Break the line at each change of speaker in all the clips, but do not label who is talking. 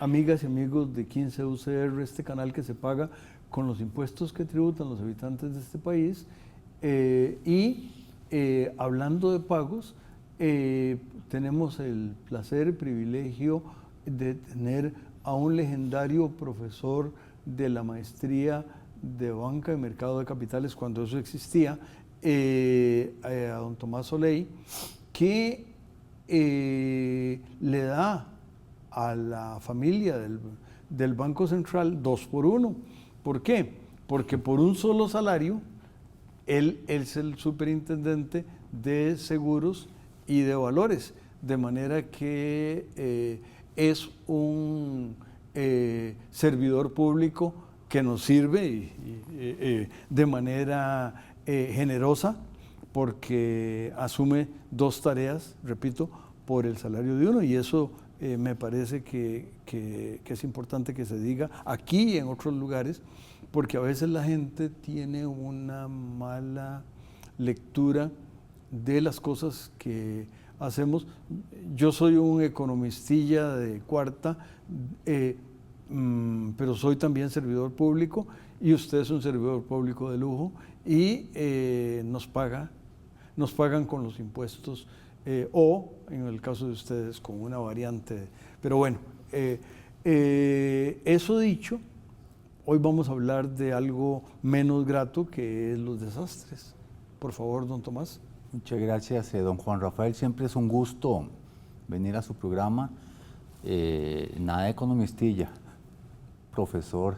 Amigas y amigos de 15 UCR, este canal que se paga con los impuestos que tributan los habitantes de este país. Hablando de pagos, tenemos el placer y privilegio de tener a un legendario profesor de la maestría de Banca y Mercado de Capitales, cuando eso existía, a don Tomás Soleil, que le da a la familia del Banco Central 2 por 1. ¿Por qué? Porque por un solo salario, él es el superintendente de seguros y de valores, de manera que es un servidor público que nos sirve de manera generosa, porque asume 2 tareas, repito, por el salario de uno, y eso me parece que es importante que se diga aquí y en otros lugares, porque a veces la gente tiene una mala lectura de las cosas que hacemos. Yo soy un economistilla de cuarta, pero soy también servidor público, y usted es un servidor público de lujo, y nos pagan con los impuestos, o en el caso de ustedes con una variante. Pero bueno, eso dicho, hoy vamos a hablar de algo menos grato, que es los desastres. Por favor, don Tomás.
Muchas gracias, don Juan Rafael. Siempre es un gusto venir a su programa. Nada de economistilla, profesor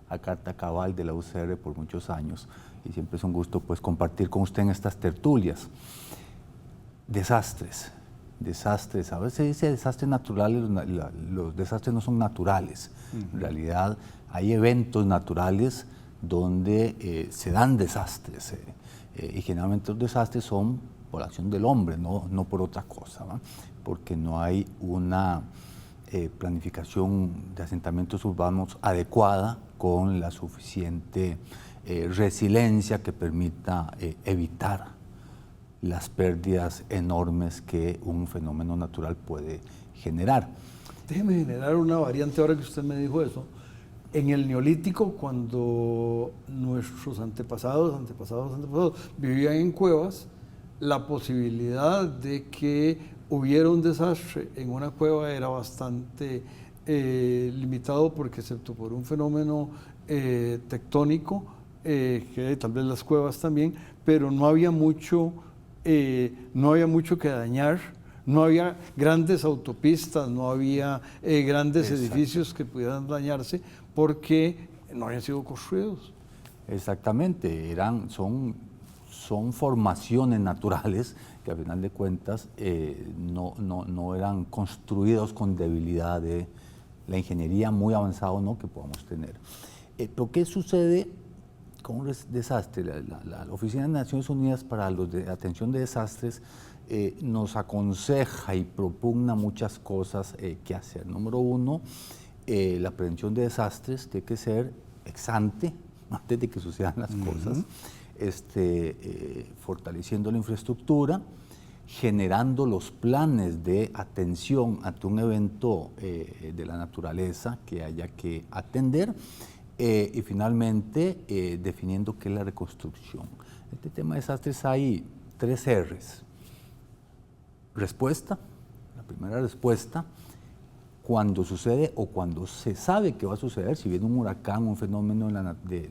a carta cabal de la UCR por muchos años, y siempre es un gusto pues compartir con usted en estas tertulias. Desastres. A veces se dice desastres naturales, los desastres no son naturales. En realidad hay eventos naturales donde se dan desastres, y generalmente los desastres son por acción del hombre, no por otra cosa, ¿va? Porque no hay una planificación de asentamientos urbanos adecuada con la suficiente resiliencia que permita evitar las pérdidas enormes que un fenómeno natural puede generar.
Déjeme generar una variante ahora que usted me dijo eso. En el Neolítico, cuando nuestros antepasados vivían en cuevas, la posibilidad de que hubiera un desastre en una cueva era bastante limitado, porque excepto por un fenómeno tectónico, que tal vez las cuevas también, pero no había mucho que dañar, no había grandes autopistas, no había grandes edificios que pudieran dañarse, porque no habían sido construidos.
Exactamente, son formaciones naturales que a final de cuentas no eran construidos con debilidad de la ingeniería muy avanzada, ¿no?, que podamos tener. ¿Pero qué sucede con un desastre? La Oficina de Naciones Unidas para la Atención de Desastres nos aconseja y propugna muchas cosas que hacer. Número 1, la prevención de desastres tiene que ser ex ante, antes de que sucedan las cosas, fortaleciendo la infraestructura, generando los planes de atención ante un evento de la naturaleza que haya que atender, y finalmente definiendo qué es la reconstrucción. En este tema de desastres hay 3 R's. Respuesta, la primera respuesta, cuando sucede o cuando se sabe que va a suceder, si viene un huracán, un fenómeno de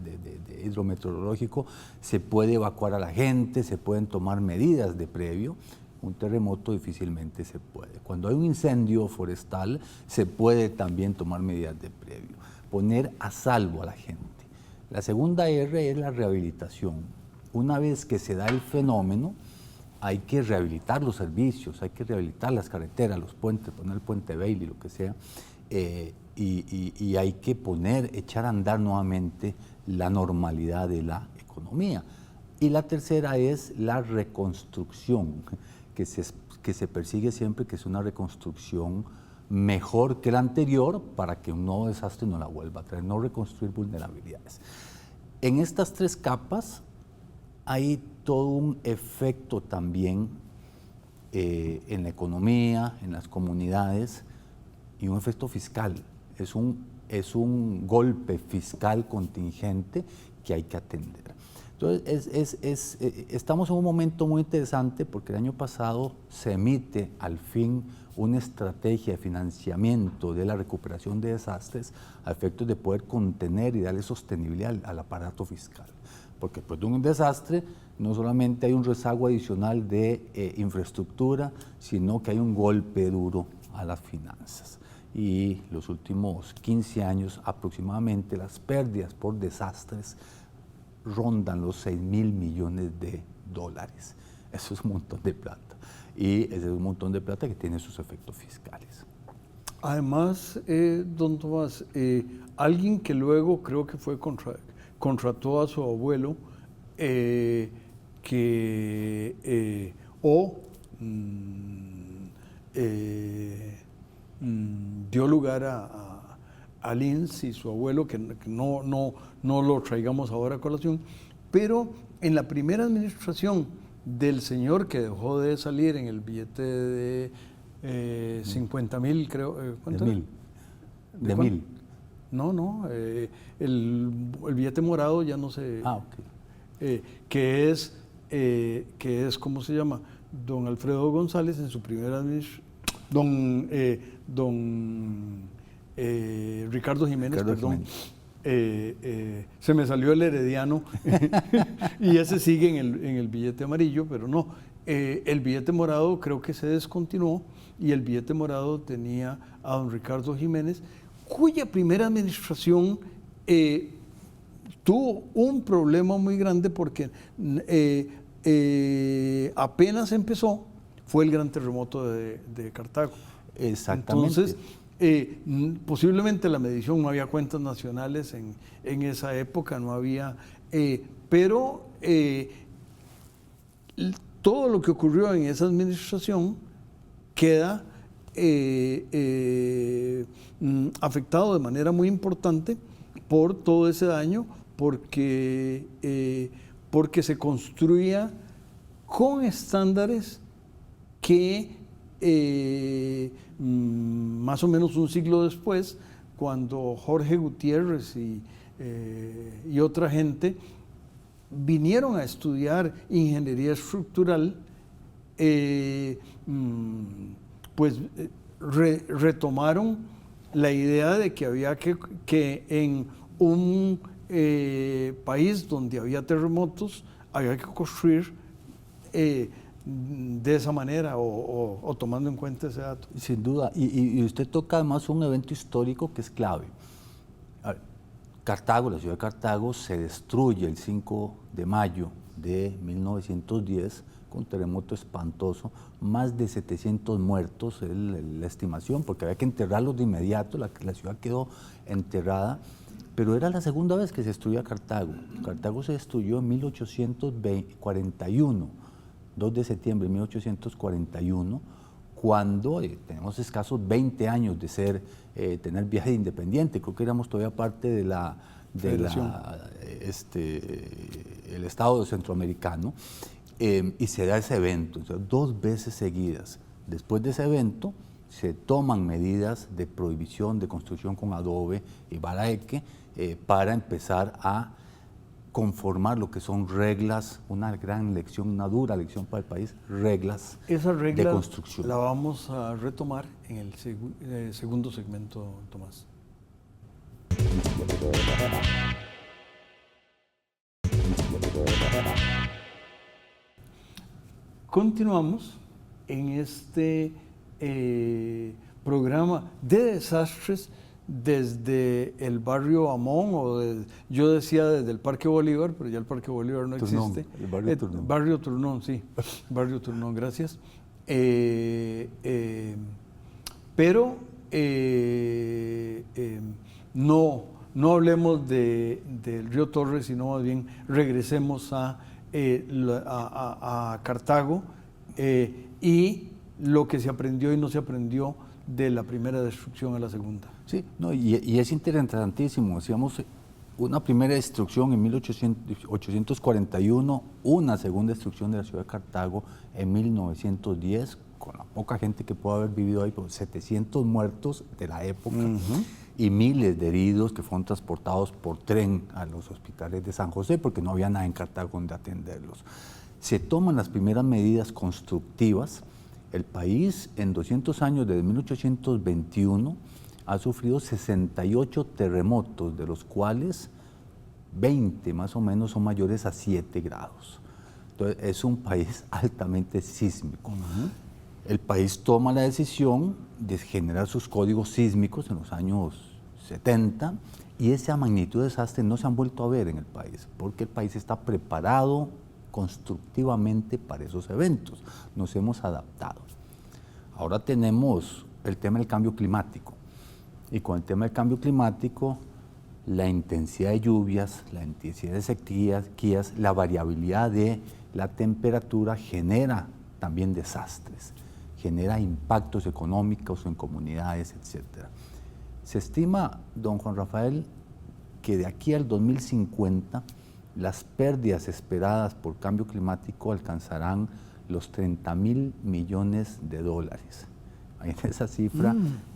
hidrometeorológico, se puede evacuar a la gente, se pueden tomar medidas de previo. Un terremoto difícilmente se puede. Cuando hay un incendio forestal, se puede también tomar medidas de previo. Poner a salvo a la gente. La segunda R es la rehabilitación. Una vez que se da el fenómeno, hay que rehabilitar los servicios, hay que rehabilitar las carreteras, los puentes, poner el puente Bailey, lo que sea, y hay que echar a andar nuevamente la normalidad de la economía. Y la tercera es la reconstrucción, que se persigue siempre, que es una reconstrucción mejor que la anterior para que un nuevo desastre no la vuelva a traer, no reconstruir vulnerabilidades. En estas tres capas hay todo un efecto también en la economía, en las comunidades, y un efecto fiscal. Es un golpe fiscal contingente que hay que atender. Entonces, estamos en un momento muy interesante porque el año pasado se emite al fin una estrategia de financiamiento de la recuperación de desastres a efectos de poder contener y darle sostenibilidad al aparato fiscal. Porque después de un desastre no solamente hay un rezago adicional de infraestructura, sino que hay un golpe duro a las finanzas. Y los últimos 15 años aproximadamente las pérdidas por desastres rondan los 6.000 millones de dólares. Eso es un montón de plata. Y ese es un montón de plata que tiene sus efectos fiscales.
Además, don Tomás, alguien que luego creo que contrató a su abuelo, dio lugar a Linz y su abuelo, que no lo traigamos ahora a colación, pero en la primera administración del señor que dejó de salir en el billete de 50.000, creo. ¿Cuánto?
De 1.000. De 1.000.
No, el billete morado ya no sé.
Ah, ok.
Que es, ¿cómo se llama? Don Alfredo González en su primera administración. Ricardo Jiménez, perdón. Se me salió el herediano y ese sigue en el billete amarillo, pero no. El billete morado creo que se descontinuó y el billete morado tenía a don Ricardo Jiménez, cuya primera administración tuvo un problema muy grande porque apenas empezó, fue el gran terremoto de Cartago.
Exactamente.
Entonces, posiblemente la medición, no había cuentas nacionales en esa época, no había, pero todo lo que ocurrió en esa administración queda afectado de manera muy importante por todo ese daño, porque se construía con estándares que más o menos un siglo después, cuando Jorge Gutiérrez y otra gente vinieron a estudiar ingeniería estructural, retomaron la idea de que había que en un país donde había terremotos había que construir de esa manera o tomando en cuenta ese dato.
Sin duda, y usted toca además un evento histórico que es clave. A ver, Cartago, la ciudad de Cartago, se destruye el 5 de mayo de 1910 con un terremoto espantoso, más de 700 muertos, la estimación, porque había que enterrarlos de inmediato, la ciudad quedó enterrada, pero era la segunda vez que se destruía Cartago. Cartago se destruyó en 1841, 2 de septiembre de 1841, cuando tenemos escasos 20 años de tener viaje independiente. Creo que éramos todavía parte del Estado centroamericano, y se da ese evento, o sea, 2 veces seguidas. Después de ese evento se toman medidas de prohibición de construcción con adobe y baraeque para empezar a conformar lo que son reglas, una gran lección, una dura lección para el país, reglas de construcción.
La vamos a retomar en el segundo segmento, Tomás. Continuamos en este programa de desastres desde el barrio Amón, yo decía desde el Parque Bolívar, pero ya el Parque Bolívar no
Turnón,
existe.
El barrio Turnón.
Barrio Turnón, sí. Barrio Turnón, gracias. Pero no hablemos del río Torres, sino más bien regresemos a a Cartago, y lo que se aprendió y no se aprendió de la primera destrucción a la segunda.
Sí, no, y es interesantísimo. Decíamos, una primera destrucción en 1841, una segunda destrucción de la ciudad de Cartago en 1910, con la poca gente que pudo haber vivido ahí, pues 700 muertos de la época y miles de heridos que fueron transportados por tren a los hospitales de San José porque no había nada en Cartago donde atenderlos. Se toman las primeras medidas constructivas. El país en 200 años, desde 1821, ha sufrido 68 terremotos, de los cuales 20 más o menos son mayores a 7 grados. Entonces es un país altamente sísmico. El país toma la decisión de generar sus códigos sísmicos en los años 70 y esa magnitud de desastre no se han vuelto a ver en el país, porque el país está preparado constructivamente para esos eventos. Nos hemos adaptado. Ahora tenemos el tema del cambio climático. Y con el tema del cambio climático, la intensidad de lluvias, la intensidad de sequías, la variabilidad de la temperatura genera también desastres, genera impactos económicos en comunidades, etc. Se estima, don Juan Rafael, que de aquí al 2050 las pérdidas esperadas por cambio climático alcanzarán los 30.000 millones de dólares. Esa cifra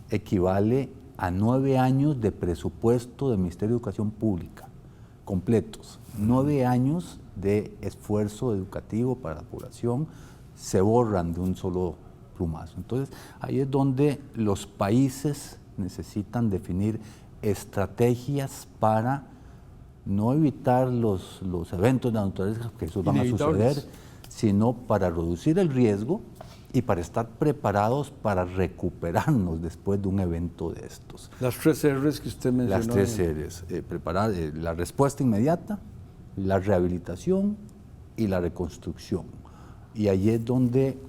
equivale a 9 años de presupuesto del Ministerio de Educación Pública, completos. 9 años de esfuerzo educativo para la población se borran de un solo plumazo. Entonces, ahí es donde los países necesitan definir estrategias para no evitar los eventos de la naturaleza, que esos van a suceder, sino para reducir el riesgo y para estar preparados para recuperarnos después de un evento de estos.
Las 3 R's que usted mencionó.
Las 3 R's, preparar la respuesta inmediata, la rehabilitación y la reconstrucción. Y ahí es donde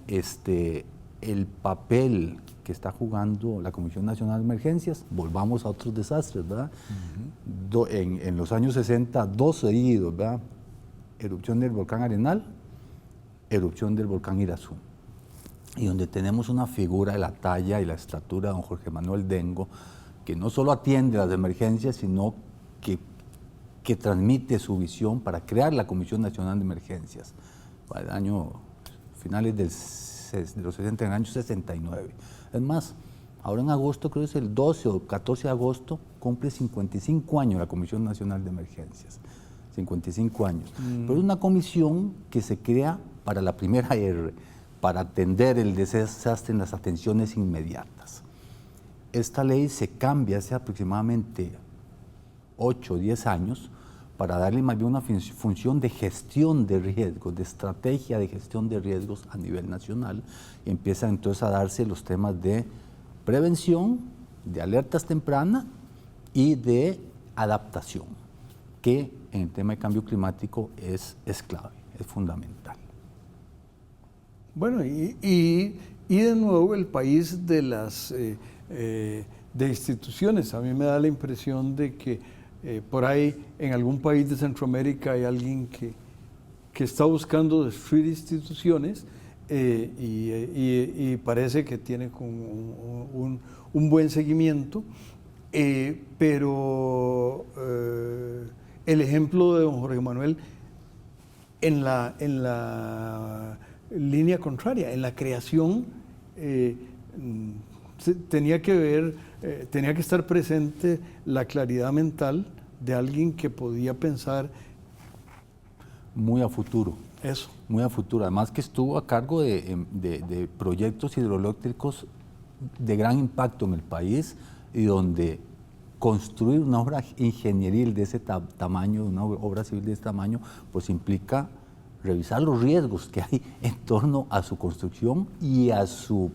el papel que está jugando la Comisión Nacional de Emergencias, volvamos a otros desastres, ¿verdad? En los años 60, 2 seguidos, ¿verdad? Erupción del volcán Arenal, erupción del volcán Irazú. Y donde tenemos una figura de la talla y la estatura de don Jorge Manuel Dengo, que no solo atiende las emergencias, sino que transmite su visión para crear la Comisión Nacional de Emergencias, para el año, finales de los 60, en el año 69. Es más, ahora en agosto, creo que es el 12 o 14 de agosto, cumple 55 años la Comisión Nacional de Emergencias. 55 años. Pero es una comisión que se crea para la primera R, para atender el desastre en las atenciones inmediatas. Esta ley se cambia hace aproximadamente 8 o 10 años para darle más bien una función de gestión de riesgos, de estrategia de gestión de riesgos a nivel nacional, y empiezan entonces a darse los temas de prevención, de alertas tempranas y de adaptación, que en el tema de cambio climático es clave, es fundamental.
Bueno, y de nuevo el país de las de instituciones. A mí me da la impresión de que por ahí en algún país de Centroamérica hay alguien que está buscando destruir instituciones y parece que tiene un buen seguimiento, pero el ejemplo de don Jorge Manuel en la línea contraria, en la creación, tenía que estar presente la claridad mental de alguien que podía pensar
muy a futuro.
Eso.
Muy a futuro. Además que estuvo a cargo de proyectos hidroeléctricos de gran impacto en el país y donde construir una obra ingenieril de ese tamaño, una obra civil de ese tamaño, pues implica revisar los riesgos que hay en torno a su construcción y a su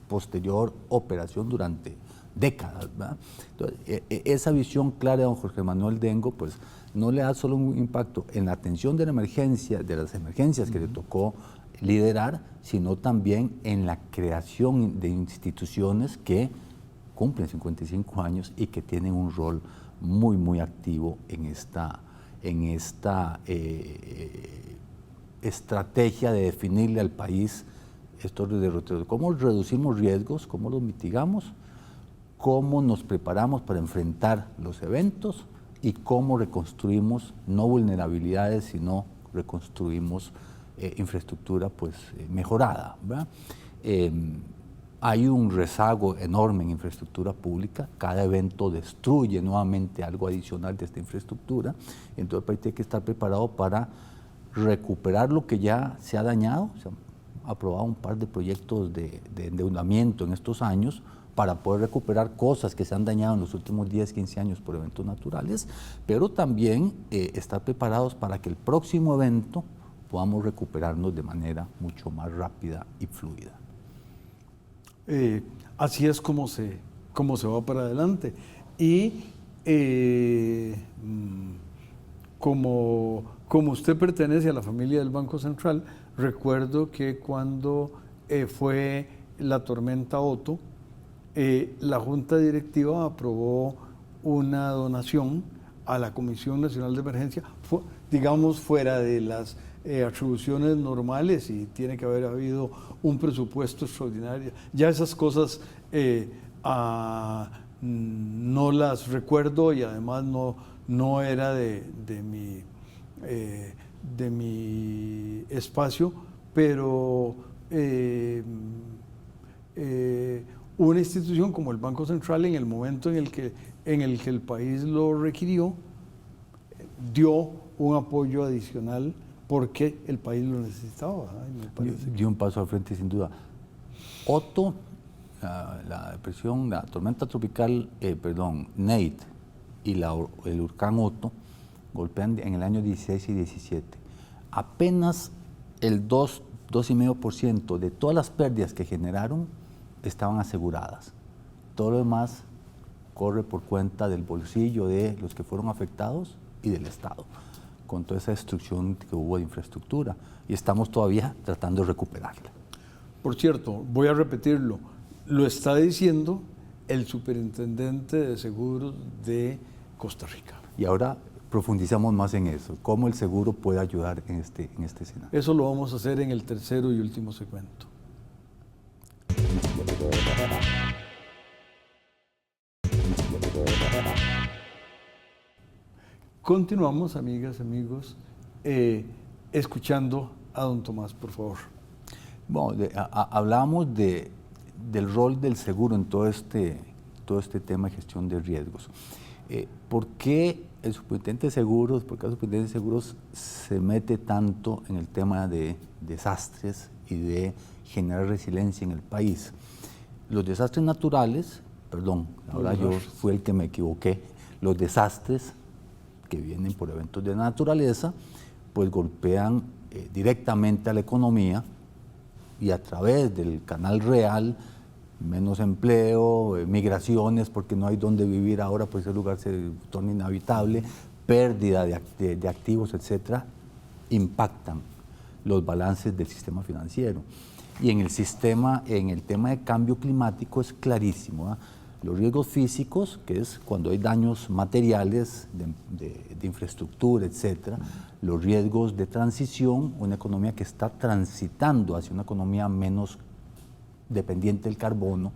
posterior operación durante décadas, ¿verdad? Entonces, esa visión clara de don Jorge Manuel Dengo, pues no le da solo un impacto en la atención de la emergencia, de las emergencias que le tocó liderar, sino también en la creación de instituciones que cumplen 55 años y que tienen un rol muy, muy activo en esta estrategia de definirle al país estos derroteros. ¿Cómo reducimos riesgos? ¿Cómo los mitigamos? ¿Cómo nos preparamos para enfrentar los eventos? Y cómo reconstruimos no vulnerabilidades, sino reconstruimos infraestructura pues, mejorada, ¿verdad? Hay un rezago enorme en infraestructura pública, cada evento destruye nuevamente algo adicional de esta infraestructura, entonces el país tiene que estar preparado para recuperar lo que ya se ha dañado. Se han aprobado un par de proyectos de endeudamiento en estos años para poder recuperar cosas que se han dañado en los últimos 10, 15 años por eventos naturales, pero también estar preparados para que el próximo evento podamos recuperarnos de manera mucho más rápida y fluida.
Así es como se va para adelante. Y como usted pertenece a la familia del Banco Central, recuerdo que cuando fue la tormenta Otto, la Junta Directiva aprobó una donación a la Comisión Nacional de Emergencia, digamos fuera de las atribuciones normales, y tiene que haber habido un presupuesto extraordinario. Ya esas cosas no las recuerdo, y además no era de mi espacio, pero una institución como el Banco Central, en el momento en el que el país lo requirió, dio un apoyo adicional porque el país lo necesitaba.
Dio un paso al frente, sin duda. Otto, la depresión, la tormenta tropical, Nate y el huracán Otto golpean en el año 16 y 17. Apenas el 2,5% de todas las pérdidas que generaron estaban aseguradas. Todo lo demás corre por cuenta del bolsillo de los que fueron afectados y del Estado, con toda esa destrucción que hubo de infraestructura, y estamos todavía tratando de recuperarla.
Por cierto, voy a repetirlo, lo está diciendo el superintendente de seguros de Costa Rica.
Y ahora profundizamos más en eso, cómo el seguro puede ayudar en este escenario.
Eso lo vamos a hacer en el tercero y último segmento. Continuamos, amigas, amigos, escuchando a don Tomás, por favor.
Bueno, hablábamos del rol del seguro en todo este tema de gestión de riesgos. ¿Por qué el superintendente de seguros, por qué el superintendente de seguros se mete tanto en el tema de desastres y de generar resiliencia en el país? Los desastres naturales, ahora yo fui el que me equivoqué, los desastres que vienen por eventos de naturaleza, pues golpean directamente a la economía, y a través del canal real, menos empleo, migraciones, porque no hay donde vivir ahora, pues el lugar se torna inhabitable, pérdida de activos, etcétera, impactan los balances del sistema financiero. Y en el tema de cambio climático es clarísimo, ¿eh? Los riesgos físicos, que es cuando hay daños materiales de infraestructura, etcétera, los riesgos de transición, una economía que está transitando hacia una economía menos dependiente del carbono,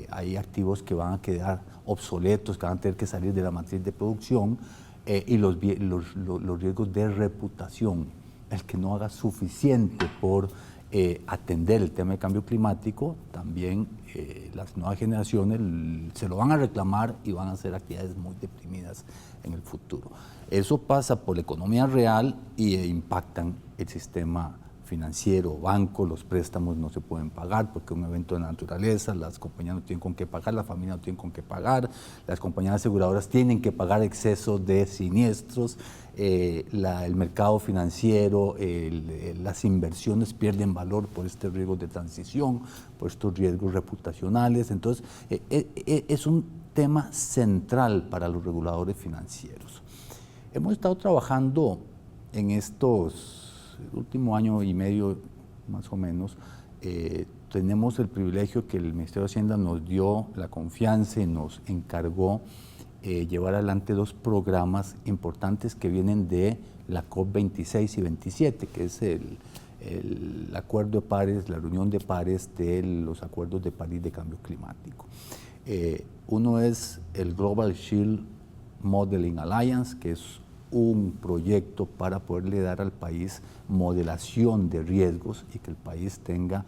hay activos que van a quedar obsoletos, que van a tener que salir de la matriz de producción, y los riesgos de reputación, el que no haga suficiente por atender el tema de cambio climático, también las nuevas generaciones se lo van a reclamar y van a hacer actividades muy deprimidas en el futuro. Eso pasa por la economía real y impactan el sistema financiero, banco, los préstamos no se pueden pagar porque es un evento de naturaleza, las compañías no tienen con qué pagar, la familia no tiene con qué pagar, las compañías aseguradoras tienen que pagar excesos de siniestros, el mercado financiero, las inversiones pierden valor por este riesgo de transición, por estos riesgos reputacionales. Entonces, es un tema central para los reguladores financieros. Hemos estado trabajando en el último año y medio, más o menos. Tenemos el privilegio que el Ministerio de Hacienda nos dio la confianza y nos encargó llevar adelante dos programas importantes que vienen de la COP26 y 27, que es el Acuerdo de Pares, la reunión de pares de los Acuerdos de París de Cambio Climático. Uno es el Global Shield Modeling Alliance, que es un proyecto para poderle dar al país modelación de riesgos y que el país tenga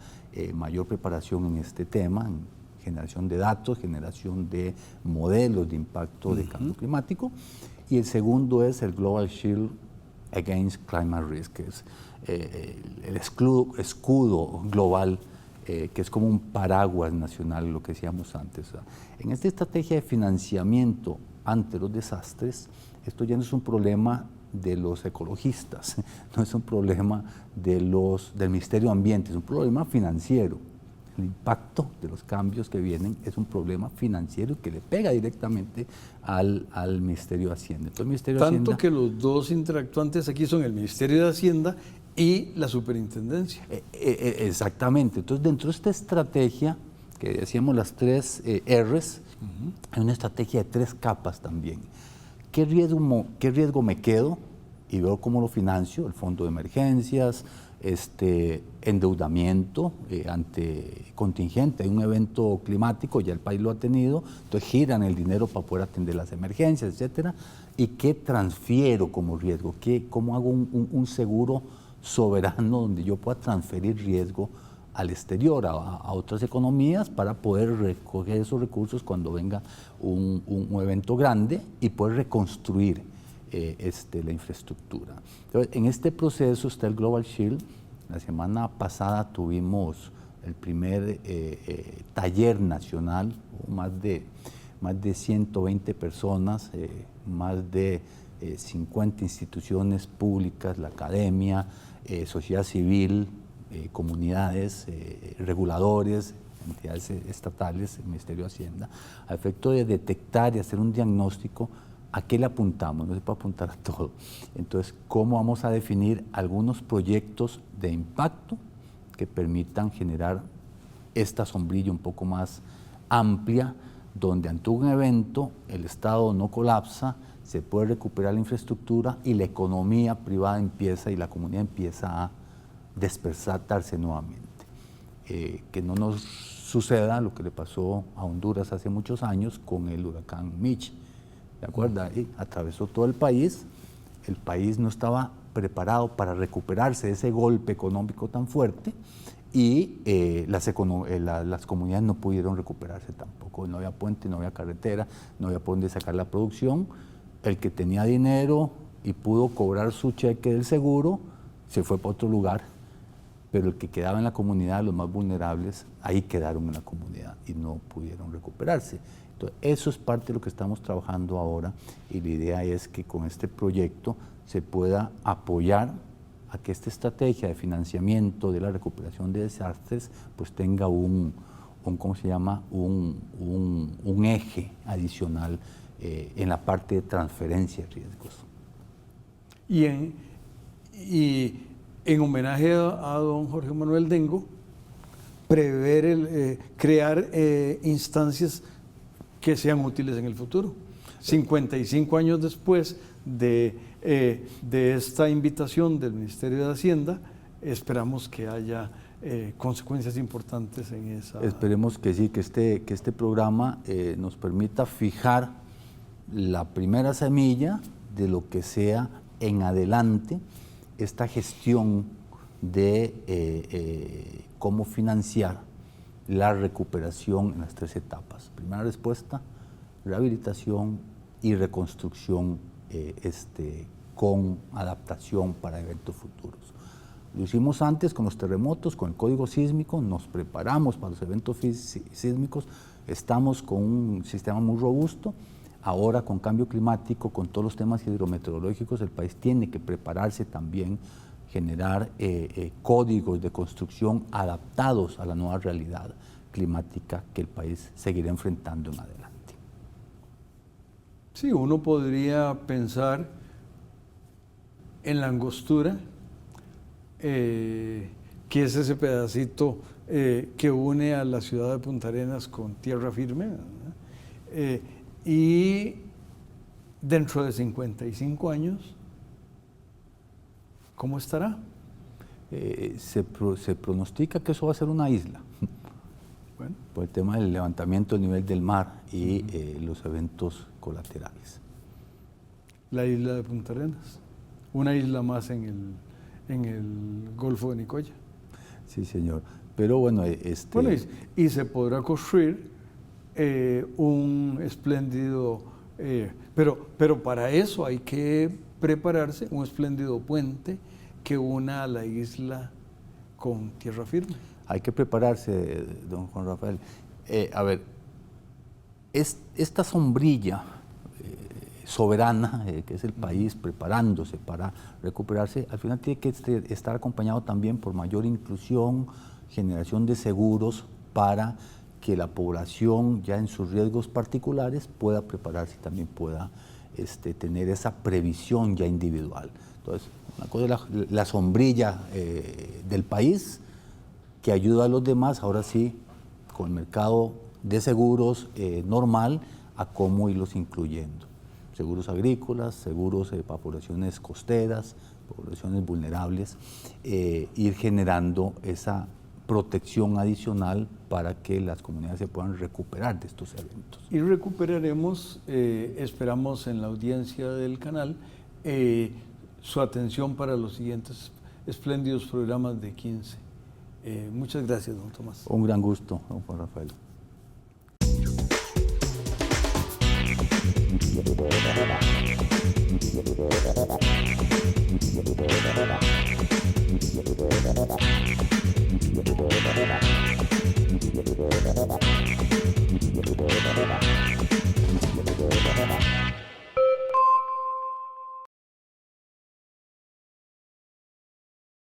mayor preparación en este tema, en generación de datos, generación de modelos de impacto de cambio climático. Y el segundo es el Global Shield Against Climate Risk, que es el escudo global, que es como un paraguas nacional, lo que decíamos antes. En esta estrategia de financiamiento ante los desastres, esto ya no es un problema de los ecologistas, no es un problema del Ministerio de Ambiente, es un problema financiero. El impacto de los cambios que vienen es un problema financiero que le pega directamente al Ministerio de Hacienda. Entonces, el Ministerio de
Tanto
Hacienda,
que los dos interactuantes aquí son el Ministerio de Hacienda y la Superintendencia.
Exactamente. Entonces, dentro de esta estrategia, que decíamos las tres R's, hay una estrategia de tres capas también. ¿Qué riesgo me quedo y veo cómo lo financio? El fondo de emergencias, endeudamiento ante contingente, hay un evento climático, ya el país lo ha tenido, entonces giran el dinero para poder atender las emergencias, etcétera. ¿Y qué transfiero como riesgo? ¿Cómo hago un seguro soberano donde yo pueda transferir riesgo al exterior, a otras economías, para poder recoger esos recursos cuando venga un evento grande y poder reconstruir la infraestructura? Entonces, en este proceso está el Global Shield. La semana pasada tuvimos el primer taller nacional, más de 120 personas, más de 50 instituciones públicas, la academia, sociedad civil, comunidades, reguladores, entidades estatales, el Ministerio de Hacienda, a efecto de detectar y hacer un diagnóstico. ¿A qué le apuntamos? No se puede apuntar a todo. Entonces, ¿cómo vamos a definir algunos proyectos de impacto que permitan generar esta sombrilla un poco más amplia, donde ante un evento el Estado no colapsa, se puede recuperar la infraestructura y la economía privada empieza y la comunidad empieza a despertarse nuevamente? Que no nos suceda lo que le pasó a Honduras hace muchos años con el huracán Mitch. ¿De acuerdo? Y atravesó todo el país no estaba preparado para recuperarse de ese golpe económico tan fuerte y las comunidades no pudieron recuperarse tampoco. No había puente, no había carretera, no había por dónde sacar la producción. El que tenía dinero y pudo cobrar su cheque del seguro se fue para otro lugar, pero el que quedaba en la comunidad, los más vulnerables, ahí quedaron en la comunidad y no pudieron recuperarse. Entonces, eso es parte de lo que estamos trabajando ahora y la idea es que con este proyecto se pueda apoyar a que esta estrategia de financiamiento de la recuperación de desastres pues tenga un eje adicional en la parte de transferencia de riesgos.
Y en homenaje a don Jorge Manuel Dengo, crear instancias que sean útiles en el futuro. 55 años después de esta invitación del Ministerio de Hacienda, esperamos que haya consecuencias importantes en esa...
Esperemos que sí, que este programa nos permita fijar la primera semilla de lo que sea en adelante esta gestión de cómo financiar la recuperación en las tres etapas. Primera respuesta, rehabilitación y reconstrucción con adaptación para eventos futuros. Lo hicimos antes con los terremotos, con el código sísmico, nos preparamos para los eventos sísmicos, estamos con un sistema muy robusto. Ahora con cambio climático, con todos los temas hidrometeorológicos, el país tiene que prepararse también, generar códigos de construcción adaptados a la nueva realidad climática que el país seguirá enfrentando en adelante.
Sí, uno podría pensar en la Angostura, que es ese pedacito que une a la ciudad de Punta Arenas con tierra firme, y dentro de 55 años, ¿cómo estará?
Se pronostica que eso va a ser una isla,
Bueno,
por el tema del levantamiento del nivel del mar y los eventos colaterales.
la isla de Punta Arenas, una isla más en el Golfo de Nicoya.
Sí, señor. Pero bueno,
Bueno, y se podrá construir un espléndido, pero para eso hay que prepararse un espléndido puente que una a la isla con tierra firme.
hay que prepararse, don Juan Rafael. A ver, esta sombrilla soberana, que es el país preparándose para recuperarse, al final tiene que estar acompañado también por mayor inclusión, generación de seguros para que la población ya en sus riesgos particulares pueda prepararse y también pueda tener esa previsión ya individual. Entonces, una cosa es la sombrilla del país que ayuda a los demás, ahora sí, con el mercado de seguros normal, a cómo irlos incluyendo. Seguros agrícolas, seguros para poblaciones costeras, poblaciones vulnerables, ir generando esa protección adicional para que las comunidades se puedan recuperar de estos eventos.
Y recuperaremos, esperamos en la audiencia del canal, su atención para los siguientes espléndidos programas de 15. Muchas gracias, don Tomás.
Un gran gusto, don Juan Rafael.
Thank you.